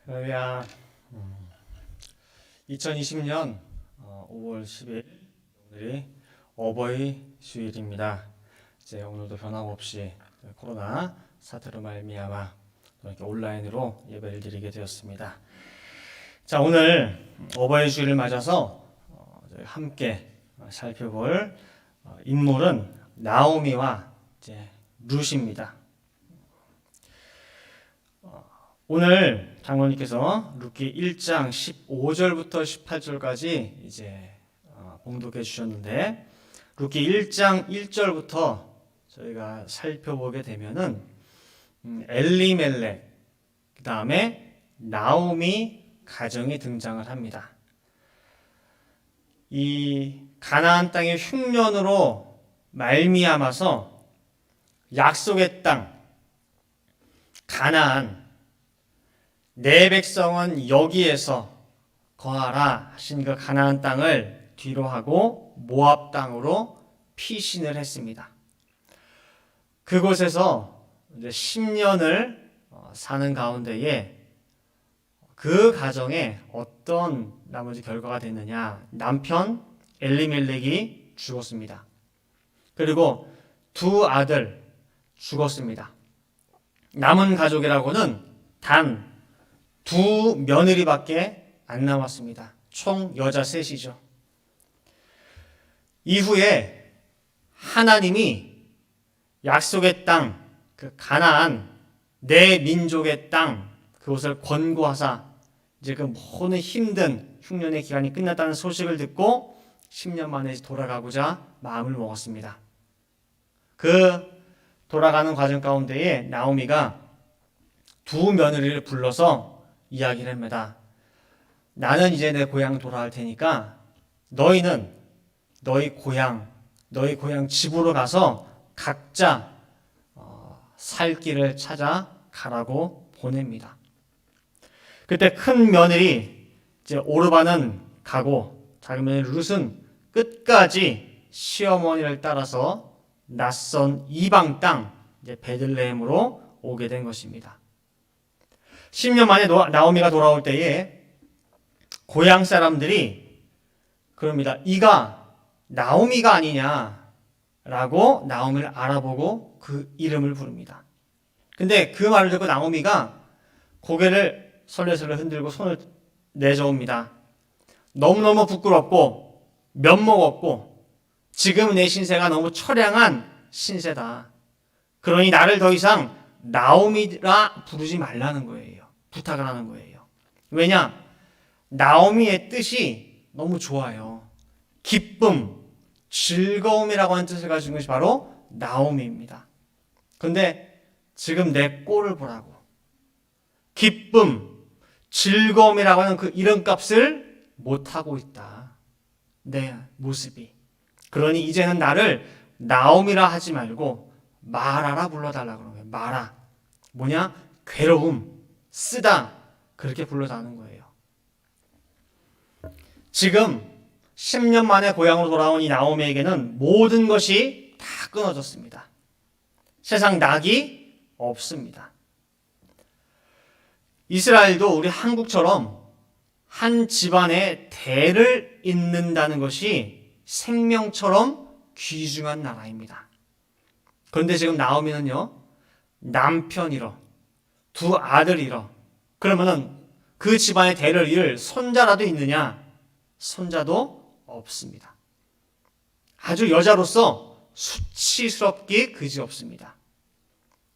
할렐루야. 2020년 5월 10일 오늘이 어버이 주일입니다. 이제 오늘도 변함없이 코로나 사태로 말미암아 이렇게 온라인으로 예배를 드리게 되었습니다. 자, 오늘 어버이 주일을 맞아서 함께 살펴볼 인물은 나오미와 이제 룻입니다. 오늘 장로님께서 룻기 1장 15절부터 18절까지 이제 봉독해 주셨는데, 룻기 1장 1절부터 저희가 살펴보게 되면은 엘리멜렉, 그 다음에 나오미 가정이 등장을 합니다. 이 가나안 땅의 흉년으로 말미암아서 약속의 땅 가나안, 내 백성은 여기에서 거하라 하신 그 가나안 땅을 뒤로하고 모압 땅으로 피신을 했습니다. 그곳에서 이제 10년을 사는 가운데에 그 가정에 어떤 나머지 결과가 됐느냐, 남편 엘리멜렉이 죽었습니다. 그리고 두 아들 죽었습니다. 남은 가족이라고는 단 두 며느리밖에 안 남았습니다. 총 여자 셋이죠. 이후에 하나님이 약속의 땅, 그 가나안, 내 민족의 땅, 그곳을 권고하사 이제 그 모든 힘든 흉년의 기간이 끝났다는 소식을 듣고 10년 만에 돌아가고자 마음을 먹었습니다. 그 돌아가는 과정 가운데에 나오미가 두 며느리를 불러서 이야기를 합니다. 나는 이제 내 고향 돌아갈 테니까 너희는 너희 고향 집으로 가서 각자 살 길을 찾아 가라고 보냅니다. 그때 큰 며느리 이제 오르바는 가고 작은 며느리 룻은 끝까지 시어머니를 따라서 낯선 이방 땅 이제 베들레헴으로 오게 된 것입니다. 10년 만에 나오미가 돌아올 때에 고향 사람들이 그럽니다. 이가 나오미가 아니냐라고 나오미를 알아보고 그 이름을 부릅니다. 근데 그 말을 듣고 나오미가 고개를 설레설레 흔들고 손을 내저읍니다. 너무너무 부끄럽고 면목 없고 지금 내 신세가 너무 처량한 신세다. 그러니 나를 더 이상 나오미라 부르지 말라는 거예요. 부탁을 하는 거예요. 왜냐? 나오미의 뜻이 너무 좋아요. 기쁨, 즐거움이라고 하는 뜻을 가진 것이 바로 나오미입니다. 그런데 지금 내 꼴을 보라고. 기쁨, 즐거움이라고 하는 그 이름값을 못하고 있다. 내 모습이. 그러니 이제는 나를 나오미라 하지 말고 마라라 불러달라고 그러는 거예요. 마라. 뭐냐? 괴로움, 쓰다. 그렇게 불러달라는 거예요. 지금 10년 만에 고향으로 돌아온 이 나오미에게는 모든 것이 다 끊어졌습니다. 세상 낙이 없습니다. 이스라엘도 우리 한국처럼 한 집안에 대를 잇는다는 것이 생명처럼 귀중한 나라입니다. 그런데 지금 나오미는요, 남편 잃어, 두 아들 잃어. 그러면은 그 집안의 대를 이을 손자라도 있느냐? 손자도 없습니다. 아주 여자로서 수치스럽기 그지없습니다.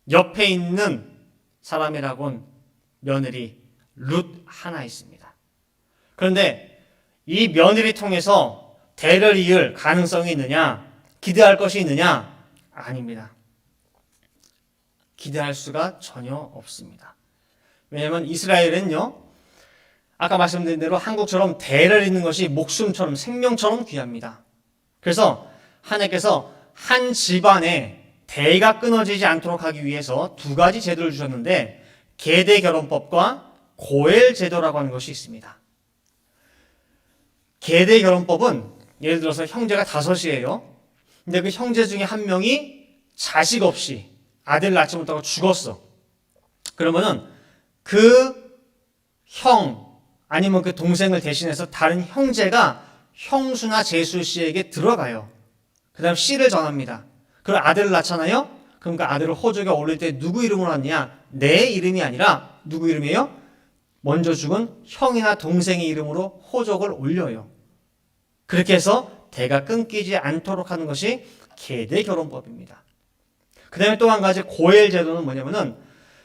옆에 있는 사람이라곤 며느리 룻 하나 있습니다. 그런데 이 며느리 통해서 대를 이을 가능성이 있느냐? 기대할 것이 있느냐? 아닙니다. 기대할 수가 전혀 없습니다. 왜냐하면 이스라엘은요, 아까 말씀드린 대로 한국처럼 대를 잇는 것이 목숨처럼 생명처럼 귀합니다. 그래서 하나님께서 한 집안에 대가 끊어지지 않도록 하기 위해서 두 가지 제도를 주셨는데 계대 결혼법과 고엘 제도라고 하는 것이 있습니다. 계대 결혼법은 예를 들어서 형제가 5이에요. 근데 그 형제 중에 한 명이 자식 없이 아들 낳지 못하고 죽었어. 그러면은 그 형 아니면 그 동생을 대신해서 다른 형제가 형수나 제수 씨에게 들어가요. 그 다음 씨를 전합니다. 그럼 아들을 낳잖아요. 그럼 그 아들을 호적에 올릴 때 누구 이름으로 낳느냐? 내 이름이 아니라 누구 이름이에요? 먼저 죽은 형이나 동생의 이름으로 호적을 올려요. 그렇게 해서 대가 끊기지 않도록 하는 것이 계대 결혼법입니다. 그 다음에 또 한 가지 고엘 제도는 뭐냐면은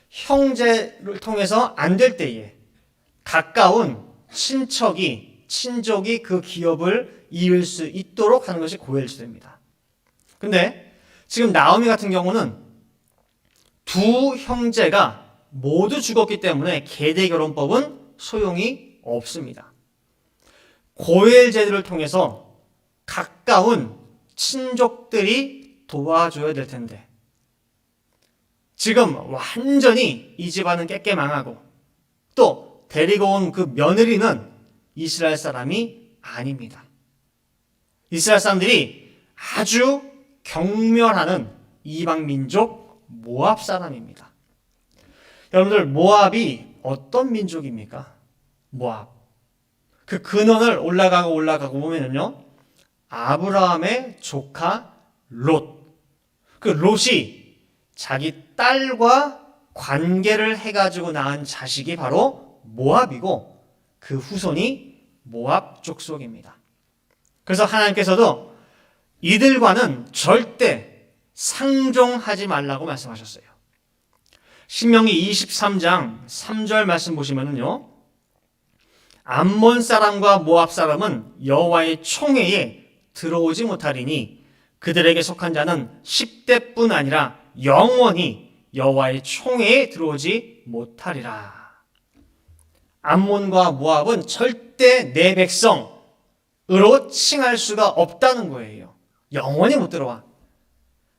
형제를 통해서 안 될 때에 가까운 친족이 그 기업을 이을 수 있도록 하는 것이 고엘 제도입니다. 근데 지금 나오미 같은 경우는 두 형제가 모두 죽었기 때문에 계대 결혼법은 소용이 없습니다. 고엘 제도를 통해서 가까운 친족들이 도와줘야 될 텐데 지금 완전히 이 집안은 깨깨망하고 또 데리고 온 그 며느리는 이스라엘 사람이 아닙니다. 이스라엘 사람들이 아주 경멸하는 이방 민족 모압 사람입니다. 여러분들 모압이 어떤 민족입니까? 모압. 그 근원을 올라가고 보면요. 아브라함의 조카 롯. 그 롯이 자기 딸과 관계를 해가지고 낳은 자식이 바로 모압이고 그 후손이 모압 족속입니다. 그래서 하나님께서도 이들과는 절대 상종하지 말라고 말씀하셨어요. 신명기 23장 3절 말씀 보시면은요. 암몬 사람과 모압 사람은 여호와의 총회에 들어오지 못하리니 그들에게 속한 자는 10대뿐 아니라 영원히 여호와의 총회에 들어오지 못하리라. 암몬과 모압은 절대 내 백성으로 칭할 수가 없다는 거예요. 영원히 못 들어와.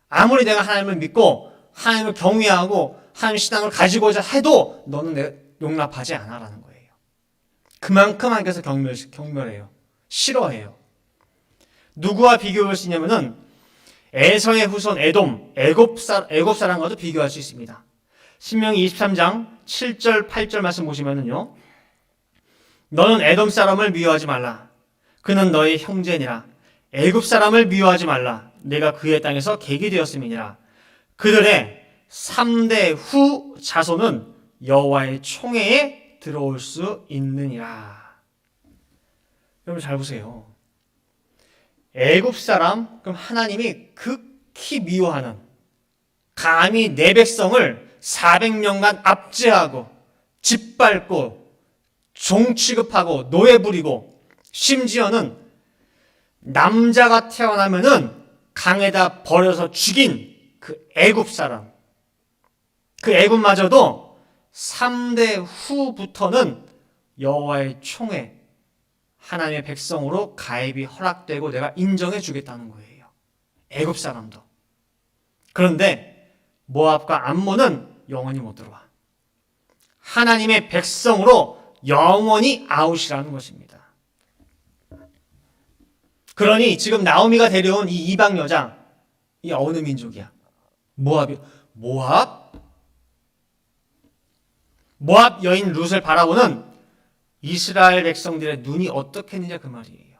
아무리 내가 하나님을 믿고 하나님을 경외하고 하나님 신앙을 가지고자 해도 너는 내가 용납하지 않아라는 거예요. 그만큼 하나님께서 경멸해요. 싫어해요. 누구와 비교할 수 있냐면은 에서의 후손 에돔, 애굽 사람과도 비교할 수 있습니다. 신명기 23장 7절 8절 말씀 보시면은요. 너는 에돔 사람을 미워하지 말라. 그는 너의 형제니라. 애굽 사람을 미워하지 말라. 내가 그의 땅에서 객이 되었음이니라. 그들의 3대 후 자손은 여호와의 총회에 들어올 수 있느니라. 여러분 잘 보세요. 애굽 사람, 그럼 하나님이 극히 미워하는 감히 내 백성을 400년간 압제하고 짓밟고 종 취급하고 노예 부리고 심지어는 남자가 태어나면은 강에다 버려서 죽인 그 애굽 사람, 그 애굽마저도 3대 후부터는 여호와의 총회, 하나님의 백성으로 가입이 허락되고 내가 인정해 주겠다는 거예요. 애굽 사람도. 그런데 모압과 암몬은 영원히 못 들어와. 하나님의 백성으로 영원히 아웃이라는 것입니다. 그러니 지금 나오미가 데려온 이 이방 여자, 이 어느 민족이야? 모압이. 모압 여인 룻을 바라보는 이스라엘 백성들의 눈이 어떻겠느냐 그 말이에요.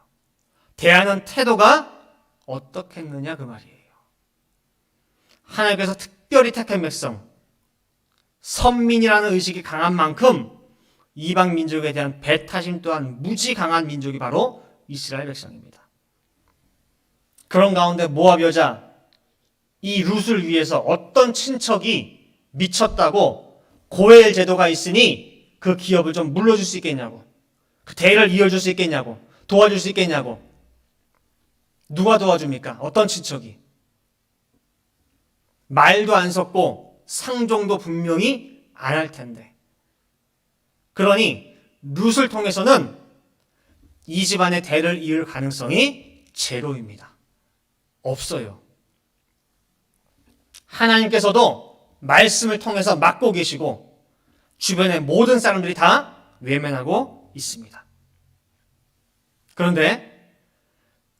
대하는 태도가 어떻겠느냐 그 말이에요. 하나님께서 특별히 택한 백성, 선민이라는 의식이 강한 만큼 이방 민족에 대한 배타심 또한 무지 강한 민족이 바로 이스라엘 백성입니다. 그런 가운데 모압 여자, 이 룻을 위해서 어떤 친척이 미쳤다고 고엘 제도가 있으니 그 기업을 좀 물려줄 수 있겠냐고, 그 대를 이어줄 수 있겠냐고, 도와줄 수 있겠냐고. 누가 도와줍니까? 어떤 친척이? 말도 안 섞고 상종도 분명히 안 할 텐데. 그러니 룻을 통해서는 이 집안의 대를 이을 가능성이 제로입니다. 없어요. 하나님께서도 말씀을 통해서 막고 계시고 주변의 모든 사람들이 다 외면하고 있습니다. 그런데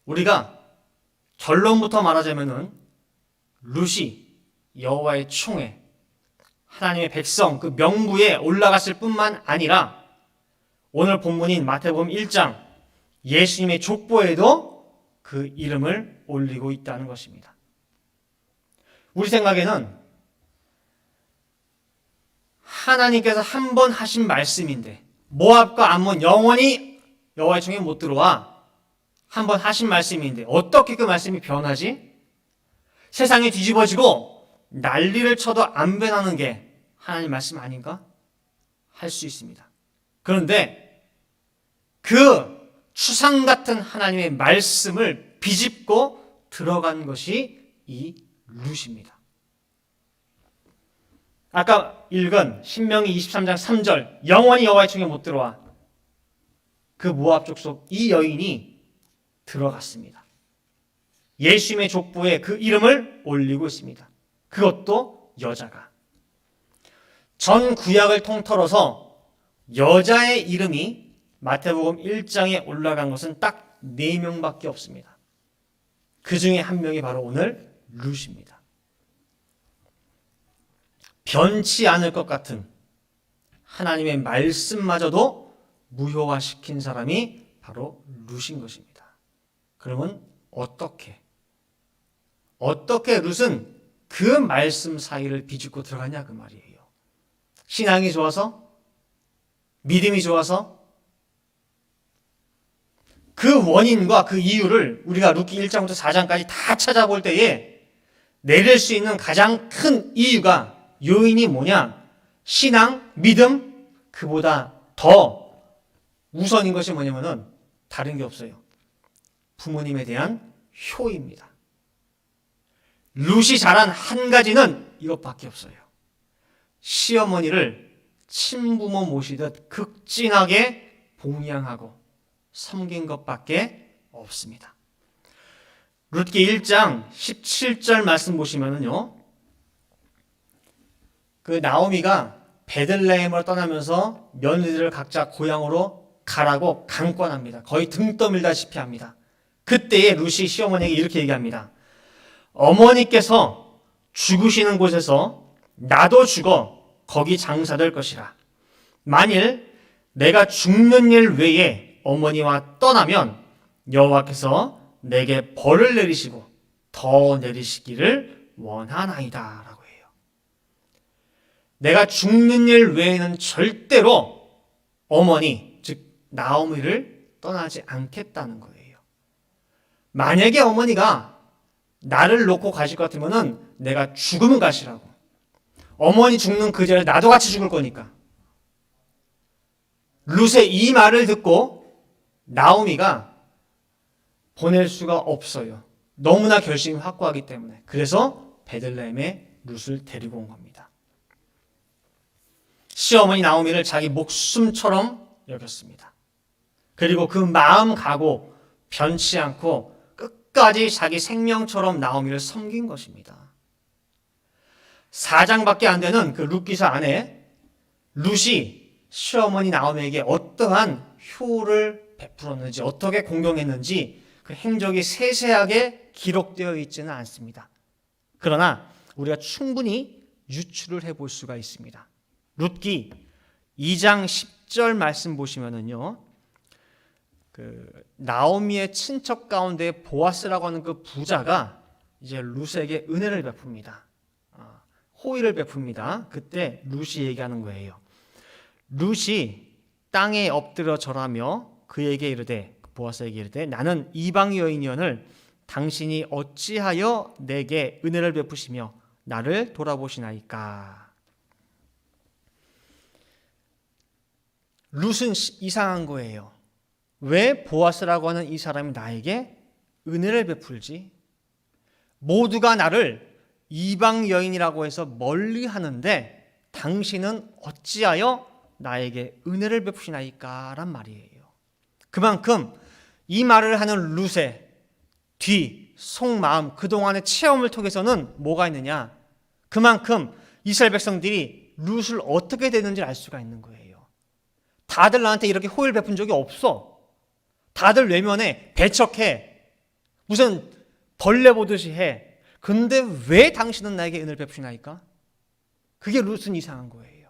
우리가 결론부터 말하자면은 룻이 여호와의 총회, 하나님의 백성 그 명부에 올라갔을 뿐만 아니라 오늘 본문인 마태복음 1장 예수님의 족보에도 그 이름을 올리고 있다는 것입니다. 우리 생각에는 하나님께서 한 번 하신 말씀인데 모압과 암몬 영원히 여호와의 총에 못 들어와. 한 번 하신 말씀인데 어떻게 그 말씀이 변하지? 세상이 뒤집어지고 난리를 쳐도 안 변하는 게 하나님 말씀 아닌가? 할 수 있습니다. 그런데 그 추상 같은 하나님의 말씀을 비집고 들어간 것이 이 룻입니다. 아까 읽은 신명기 23장 3절 영원히 여호와의 총에 못 들어와. 그 모압 족속 이 여인이 들어갔습니다. 예수님의 족보에 그 이름을 올리고 있습니다. 그것도 여자가. 전 구약을 통틀어서 여자의 이름이 마태복음 1장에 올라간 것은 딱 4명밖에 없습니다. 그 중에 한 명이 바로 오늘 룻입니다. 변치 않을 것 같은 하나님의 말씀마저도 무효화시킨 사람이 바로 룻인 것입니다. 그러면 어떻게 룻은 그 말씀 사이를 비집고 들어가냐 그 말이에요. 신앙이 좋아서? 믿음이 좋아서? 그 원인과 그 이유를 우리가 룻기 1장부터 4장까지 다 찾아볼 때에 내릴 수 있는 가장 큰 이유가 요인이 뭐냐? 신앙, 믿음, 그보다 더 우선인 것이 뭐냐면은 다른 게 없어요. 부모님에 대한 효입니다. 룻이 잘한 한 가지는 이것밖에 없어요. 시어머니를 친부모 모시듯 극진하게 봉양하고 섬긴 것밖에 없습니다. 룻기 1장 17절 말씀 보시면은요. 그 나오미가 베들레헴으로 떠나면서 며느리들을 각자 고향으로 가라고 강권합니다. 거의 등 떠밀다시피 합니다. 그때에 룻이 시어머니에게 이렇게 얘기합니다. 어머니께서 죽으시는 곳에서 나도 죽어 거기 장사될 것이라. 만일 내가 죽는 일 외에 어머니와 떠나면 여호와께서 내게 벌을 내리시고 더 내리시기를 원하나이다 라고 해요. 내가 죽는 일 외에는 절대로 어머니, 즉 나오미를 떠나지 않겠다는 거예요. 만약에 어머니가 나를 놓고 가실 것 같으면은 내가 죽으면 가시라고. 어머니 죽는 그 자리에 나도 같이 죽을 거니까. 룻의 이 말을 듣고 나오미가 보낼 수가 없어요. 너무나 결심이 확고하기 때문에. 그래서 베들레헴에 룻을 데리고 온 겁니다. 시어머니 나오미를 자기 목숨처럼 여겼습니다. 그리고 그 마음 가고 변치 않고 끝까지 자기 생명처럼 나오미를 섬긴 것입니다. 4장밖에 안 되는 그 룻기사 안에 룻이 시어머니 나오미에게 어떠한 효를 베풀었는지 어떻게 공경했는지 그 행적이 세세하게 기록되어 있지는 않습니다. 그러나 우리가 충분히 유추를 해볼 수가 있습니다. 룻기 2장 10절 말씀 보시면은요, 그 나오미의 친척 가운데 보아스라고 하는 그 부자가 이제 룻에게 은혜를 베풉니다. 호의를 베풉니다. 그때 룻이 얘기하는 거예요. 룻이 땅에 엎드려 절하며 그에게 이르되, 보아스에게 이르되, 나는 이방 여인이언을 당신이 어찌하여 내게 은혜를 베푸시며 나를 돌아보시나이까. 룻은 이상한 거예요. 왜 보아스라고 하는 이 사람이 나에게 은혜를 베풀지? 모두가 나를 이방 여인이라고 해서 멀리 하는데 당신은 어찌하여 나에게 은혜를 베푸시나이까? 란 말이에요. 그만큼 이 말을 하는 룻의 뒤, 속마음, 그동안의 체험을 통해서는 뭐가 있느냐? 그만큼 이스라엘 백성들이 룻을 어떻게 되는지 알 수가 있는 거예요. 다들 나한테 이렇게 호의를 베푼 적이 없어. 다들 외면해, 배척해, 무슨 벌레 보듯이 해. 근데 왜 당신은 나에게 은혜를 베푸시나이까? 그게 룻은 이상한 거예요.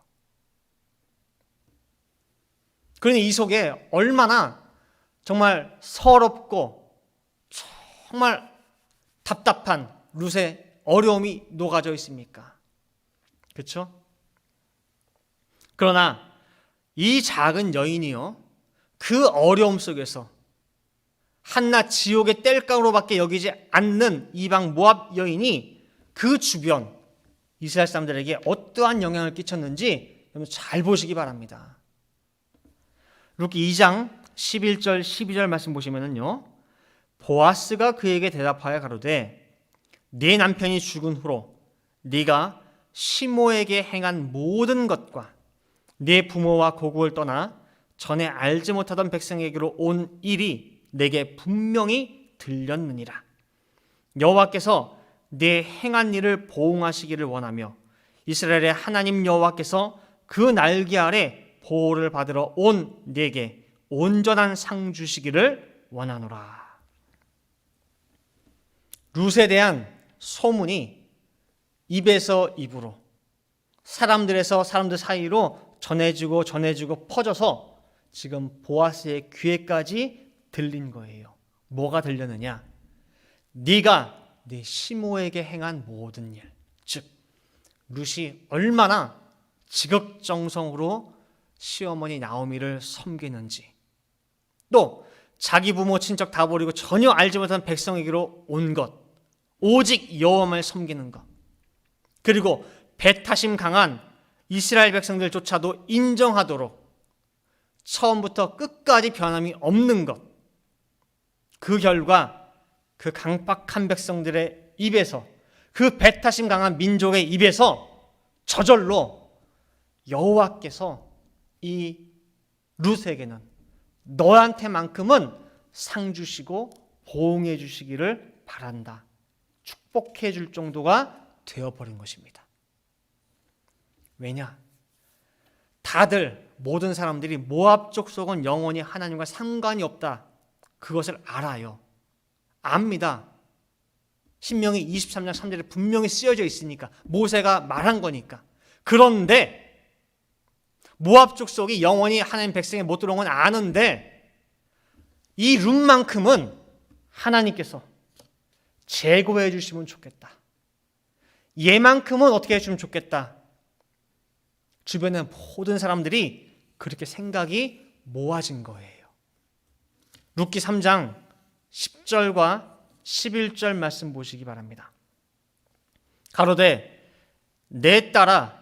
그러니 이 속에 얼마나 정말 서럽고 정말 답답한 룻의 어려움이 녹아져 있습니까? 그렇죠? 그러나 이 작은 여인이요, 그 어려움 속에서 한낱 지옥의 땔감으로밖에 여기지 않는 이방 모압 여인이 그 주변 이스라엘 사람들에게 어떠한 영향을 끼쳤는지 여러분 잘 보시기 바랍니다. 룻기 2장 11절 12절 말씀 보시면은요, 보아스가 그에게 대답하여 가로되 네 남편이 죽은 후로 네가 시모에게 행한 모든 것과 네 부모와 고국을 떠나 전에 알지 못하던 백성에게로 온 일이 내게 분명히 들렸느니라. 여호와께서 네 행한 일을 보응하시기를 원하며 이스라엘의 하나님 여호와께서 그 날개 아래 보호를 받으러 온 네게 온전한 상 주시기를 원하노라. 룻에 대한 소문이 입에서 입으로, 사람들에서 사람들 사이로 전해지고 퍼져서 지금 보아스의 귀에까지 들린 거예요. 뭐가 들렸느냐? 네가 네 시모에게 행한 모든 일, 즉 룻이 얼마나 지극정성으로 시어머니 나오미를 섬기는지, 또 자기 부모 친척 다 버리고 전혀 알지 못한 백성에게로 온 것, 오직 여호와만 섬기는 것, 그리고 배타심 강한 이스라엘 백성들조차도 인정하도록 처음부터 끝까지 변함이 없는 것, 그 결과 그 강박한 백성들의 입에서, 그 배타심 강한 민족의 입에서 저절로 여호와께서 이 룻에게는 너한테만큼은 상 주시고 보응해 주시기를 바란다, 축복해 줄 정도가 되어버린 것입니다. 왜냐? 다들 모든 사람들이 모압 족속은 영원히 하나님과 상관이 없다, 그것을 알아요. 압니다. 신명기 23장 3절에 분명히 쓰여져 있으니까, 모세가 말한 거니까. 그런데 모압 족속이 영원히 하나님 백성에 못 들어온 건 아는데 이 룻만큼은 하나님께서 제거해 주시면 좋겠다, 얘만큼은 어떻게 해주면 좋겠다, 주변의 모든 사람들이 그렇게 생각이 모아진 거예요. 룻기 3장 10절과 11절 말씀 보시기 바랍니다. 가로되 내 딸아,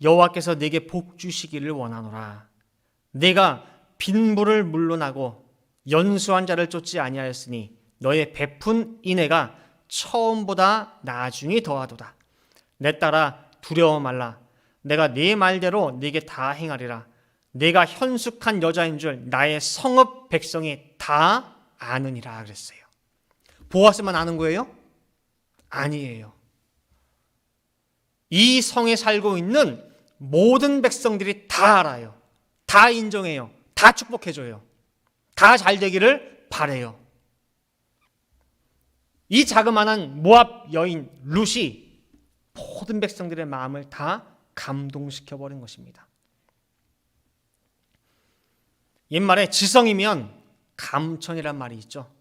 여호와께서 네게 복 주시기를 원하노라. 내가 빈부를 물러나고 연수한 자를 쫓지 아니하였으니 너의 베푼 인애가 처음보다 나중이 더하도다. 내 딸아, 두려워 말라. 내가 네 말대로 네게 다 행하리라. 내가 현숙한 여자인 줄 나의 성읍 백성이 다 아느니라 그랬어요. 보아스만 아는 거예요? 아니에요. 이 성에 살고 있는 모든 백성들이 다 알아요. 다 인정해요. 다 축복해줘요. 다 잘 되기를 바래요. 이 자그마한 모압 여인 룻이 모든 백성들의 마음을 다 감동시켜버린 것입니다. 옛말에 지성이면 감천이란 말이 있죠.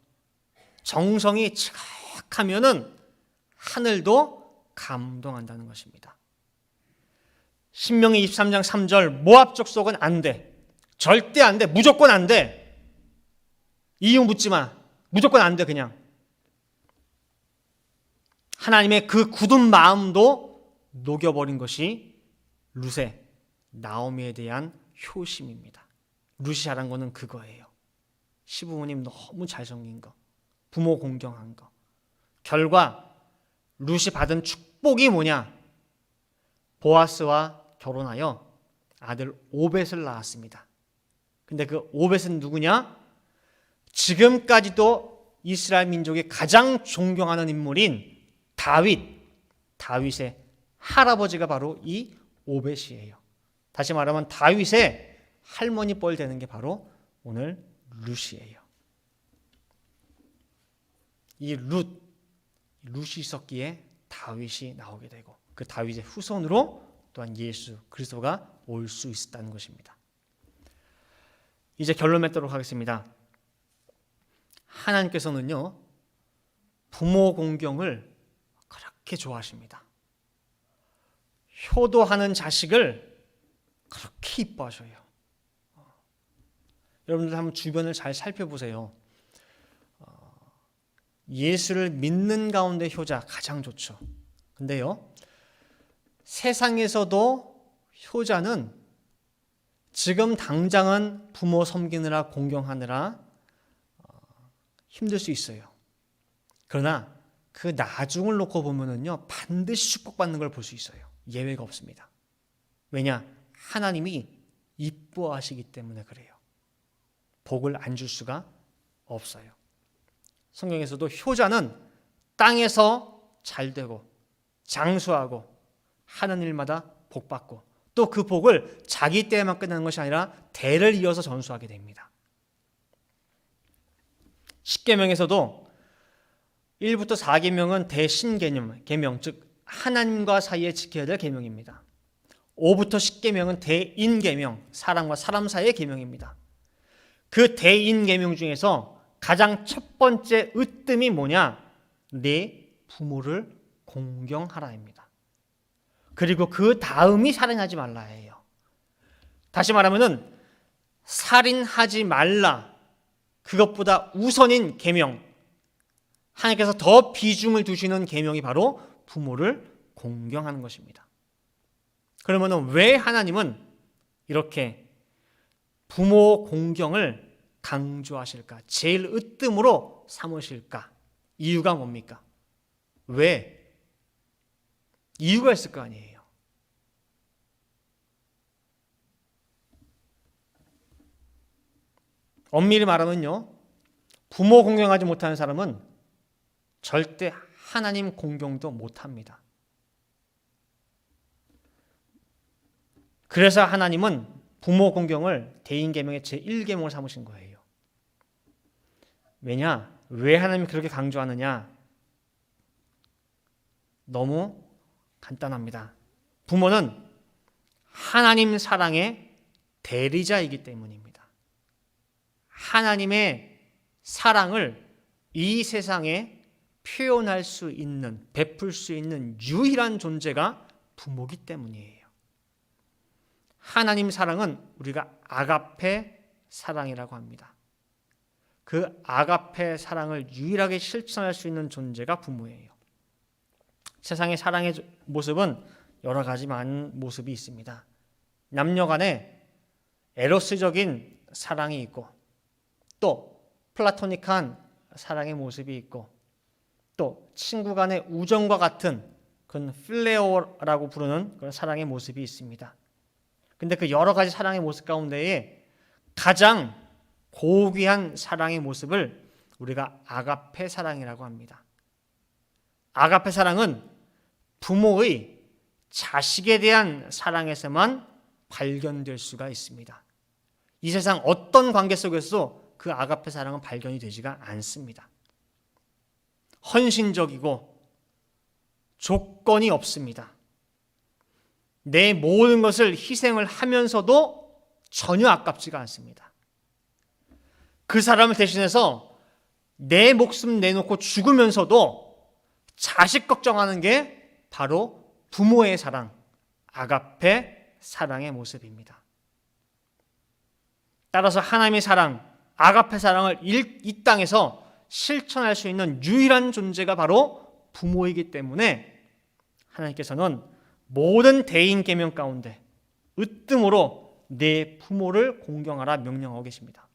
정성이 지각하면은 하늘도 감동한다는 것입니다. 신명기 23장 3절 모압 족속은 안 돼. 절대 안 돼. 무조건 안 돼. 이유 묻지 마. 무조건 안 돼. 그냥. 하나님의 그 굳은 마음도 녹여버린 것이 룻의 나오미에 대한 효심입니다. 룻이 잘한 거는 그거예요. 시부모님 너무 잘 섬긴 거, 부모 공경한 거. 결과 룻이 받은 축복이 뭐냐? 보아스와 결혼하여 아들 오벳을 낳았습니다. 근데 그 오벳은 누구냐? 지금까지도 이스라엘 민족이 가장 존경하는 인물인 다윗의 할아버지가 바로 이 오벳이에요. 다시 말하면 다윗의 할머니 뻘 되는 게 바로 오늘 룻이에요. 이 룻이 있었기에 다윗이 나오게 되고 그 다윗의 후손으로 또한 예수 그리스도가 올 수 있었다는 것입니다. 이제 결론 맺도록 하겠습니다. 하나님께서는요, 부모 공경을 그렇게 좋아하십니다. 효도하는 자식을 그렇게 이뻐하셔요. 여러분들 한번 주변을 잘 살펴보세요. 예수를 믿는 가운데 효자 가장 좋죠. 근데요, 세상에서도 효자는 지금 당장은 부모 섬기느라 공경하느라 힘들 수 있어요. 그러나 그 나중을 놓고 보면은요, 반드시 축복받는 걸 볼 수 있어요. 예외가 없습니다. 왜냐? 하나님이 이뻐하시기 때문에 그래요. 복을 안 줄 수가 없어요. 성경에서도 효자는 땅에서 잘되고 장수하고 하는 일마다 복받고 또 그 복을 자기 때에만 끝나는 것이 아니라 대를 이어서 전수하게 됩니다. 십계명에서도 1부터 4계명은 대신계명, 즉 하나님과 사이에 지켜야 될 계명입니다. 5부터 10계명은 대인계명, 사람과 사람 사이의 계명입니다. 그 대인계명 중에서 가장 첫 번째 으뜸이 뭐냐? 내 부모를 공경하라입니다. 그리고 그 다음이 살인하지 말라예요. 다시 말하면은 살인하지 말라, 그것보다 우선인 계명, 하나님께서 더 비중을 두시는 계명이 바로 부모를 공경하는 것입니다. 그러면 왜 하나님은 이렇게 부모 공경을 강조하실까? 제일 으뜸으로 삼으실까? 이유가 뭡니까? 왜? 이유가 있을 거 아니에요. 엄밀히 말하면요, 부모 공경하지 못하는 사람은 절대 하나님 공경도 못합니다. 그래서 하나님은 부모 공경을 대인계명의 제1계명을 삼으신 거예요. 왜냐? 왜 하나님이 그렇게 강조하느냐? 너무 간단합니다. 부모는 하나님 사랑의 대리자이기 때문입니다. 하나님의 사랑을 이 세상에 표현할 수 있는, 베풀 수 있는 유일한 존재가 부모이기 때문이에요. 하나님 사랑은 우리가 아가페 사랑이라고 합니다. 그 아가페 사랑을 유일하게 실천할 수 있는 존재가 부모예요. 세상의 사랑의 모습은 여러 가지 많은 모습이 있습니다. 남녀 간에 에로스적인 사랑이 있고, 또 플라토닉한 사랑의 모습이 있고, 또 친구 간의 우정과 같은 그런 필레오라고 부르는 그런 사랑의 모습이 있습니다. 근데 그 여러 가지 사랑의 모습 가운데에 가장 고귀한 사랑의 모습을 우리가 아가페 사랑이라고 합니다. 아가페 사랑은 부모의 자식에 대한 사랑에서만 발견될 수가 있습니다. 이 세상 어떤 관계 속에서도 그 아가페 사랑은 발견이 되지가 않습니다. 헌신적이고 조건이 없습니다. 내 모든 것을 희생을 하면서도 전혀 아깝지가 않습니다. 그 사람을 대신해서 내 목숨 내놓고 죽으면서도 자식 걱정하는 게 바로 부모의 사랑, 아가페 사랑의 모습입니다. 따라서 하나님의 사랑, 아가페 사랑을 이 땅에서 실천할 수 있는 유일한 존재가 바로 부모이기 때문에 하나님께서는 모든 대인 계명 가운데 으뜸으로 내 부모를 공경하라 명령하고 계십니다.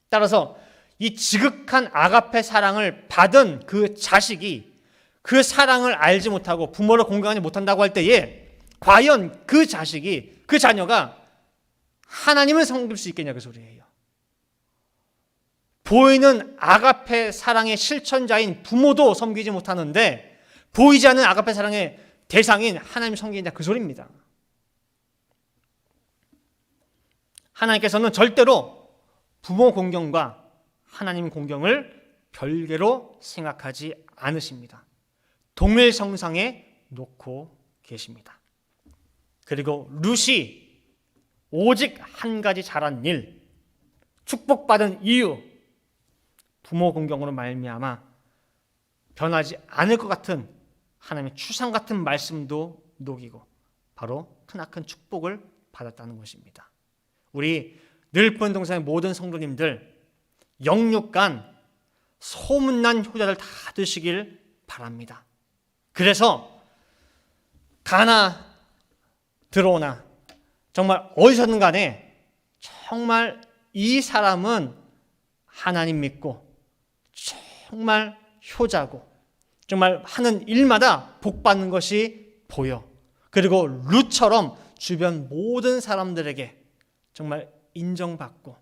따라서 이 지극한 아가페 사랑을 받은 그 자식이 그 사랑을 알지 못하고 부모를 공경하지 못한다고 할 때에 과연 그 자식이, 그 자녀가 하나님을 섬길 수 있겠냐 그 소리예요. 보이는 아가페 사랑의 실천자인 부모도 섬기지 못하는데 보이지 않는 아가페 사랑의 대상인 하나님 섬기냐 그 소리입니다. 하나님께서는 절대로 부모 공경과 하나님 공경을 별개로 생각하지 않으십니다. 동일성상에 놓고 계십니다. 그리고 룻이 오직 한 가지 잘한 일, 축복받은 이유, 부모 공경으로 말미암아 변하지 않을 것 같은 하나님의 추상 같은 말씀도 녹이고 바로 크나큰 축복을 받았다는 것입니다. 우리 늘푸른 동산의 모든 성도님들 영육간 소문난 효자들 다 되시길 바랍니다. 그래서 가나 들어오나 정말 어디서든 간에 정말 이 사람은 하나님 믿고 정말 효자고 정말 하는 일마다 복 받는 것이 보여. 그리고 룻처럼 주변 모든 사람들에게 정말 인정받고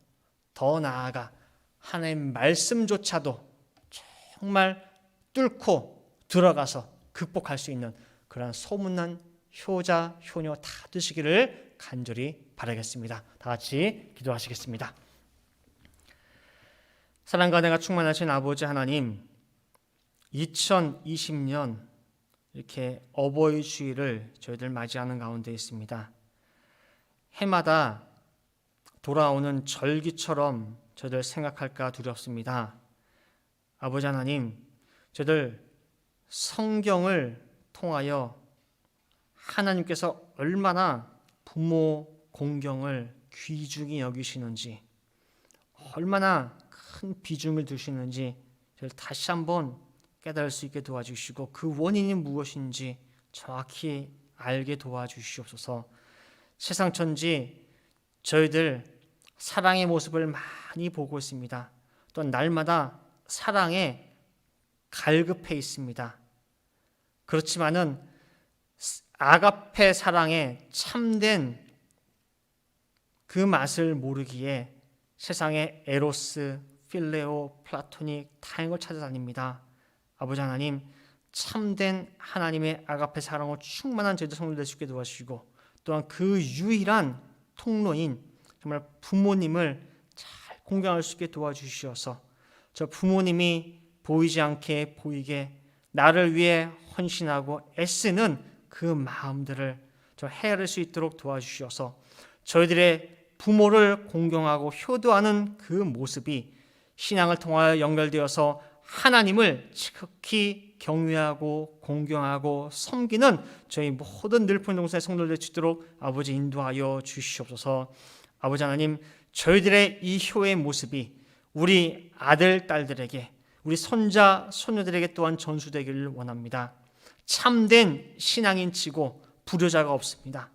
더 나아가 하나님의 말씀조차도 정말 뚫고 들어가서 극복할 수 있는 그런 소문난 효자, 효녀 다 되시기를 간절히 바라겠습니다. 다 같이 기도하시겠습니다. 사랑과 은혜가 충만하신 아버지 하나님, 2020년 이렇게 어버이 주일을 저희들 맞이하는 가운데 있습니다. 해마다 돌아오는 절기처럼 저희들 생각할까 두렵습니다. 아버지 하나님, 저희들 성경을 통하여 하나님께서 얼마나 부모 공경을 귀중히 여기시는지, 얼마나 큰 비중을 두시는지 저희들 다시 한번 깨달을 수 있게 도와주시고 그 원인이 무엇인지 정확히 알게 도와주시옵소서. 세상 천지 저희들 사랑의 모습을 많이 보고 있습니다. 또 날마다 사랑에 갈급해 있습니다. 그렇지만은 아가페 사랑의 참된 그 맛을 모르기에 세상의 에로스, 필레오, 플라토닉 다양한 걸 찾아다닙니다. 아버지 하나님, 참된 하나님의 아가페 사랑으로 충만한 저희들 성도들 될 수 있게 도와주시고 또한 그 유일한 통로인 정말 부모님을 잘 공경할 수 있게 도와주시어서 저 부모님이 보이지 않게 보이게 나를 위해 헌신하고 애쓰는 그 마음들을 저 헤아릴 수 있도록 도와주시어서 저희들의 부모를 공경하고 효도하는 그 모습이 신앙을 통하여 연결되어서 하나님을 지극히 경외하고 공경하고 섬기는 저희 모든 늘푸른 동산의 성도들 될 수 있도록 아버지 인도하여 주시옵소서. 아버지 하나님, 저희들의 이 효의 모습이 우리 아들, 딸들에게 우리 손자, 손녀들에게 또한 전수되기를 원합니다. 참된 신앙인치고 불효자가 없습니다.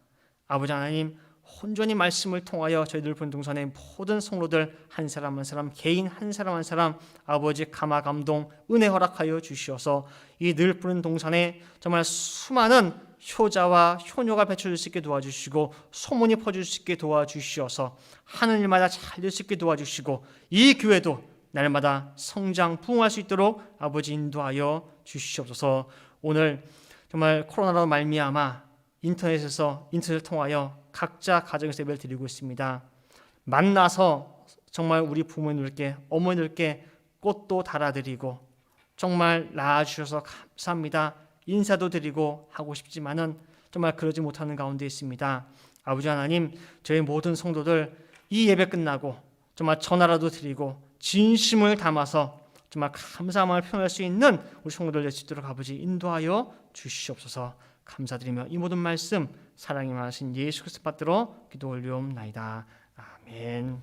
아버지 하나님, 온전히 말씀을 통하여 저희 늘푸른 동산의 모든 성도들 한 사람 한 사람, 개인 한 사람 한 사람 아버지 감화 감동 은혜 허락하여 주시어서 이 늘푸른 동산에 정말 수많은 효자와 효녀가 배쳐질 수 있게 도와주시고 소문이 퍼질 수 있게 도와주시어서 하는 일마다 잘 될 수 있게 도와주시고 이 교회도 날마다 성장 부흥할 수 있도록 아버지 인도하여 주시옵소서. 오늘 정말 코로나로 말미암아 인터넷을 통하여 각자 가정에서 예배를 드리고 있습니다. 만나서 정말 우리 부모님들께 어머니들께 꽃도 달아드리고 정말 낳아주셔서 감사합니다. 인사도 드리고 하고 싶지만은 정말 그러지 못하는 가운데 있습니다. 아버지 하나님, 저희 모든 성도들 이 예배 끝나고 정말 전화라도 드리고 진심을 담아서 정말 감사함을 표현할 수 있는 우리 성도들 될 수 있도록 아버지 인도하여 주시옵소서. 감사드리며 이 모든 말씀 사랑이 많으신 예수 그리스도 받들어 기도 올리옵나이다. 아멘.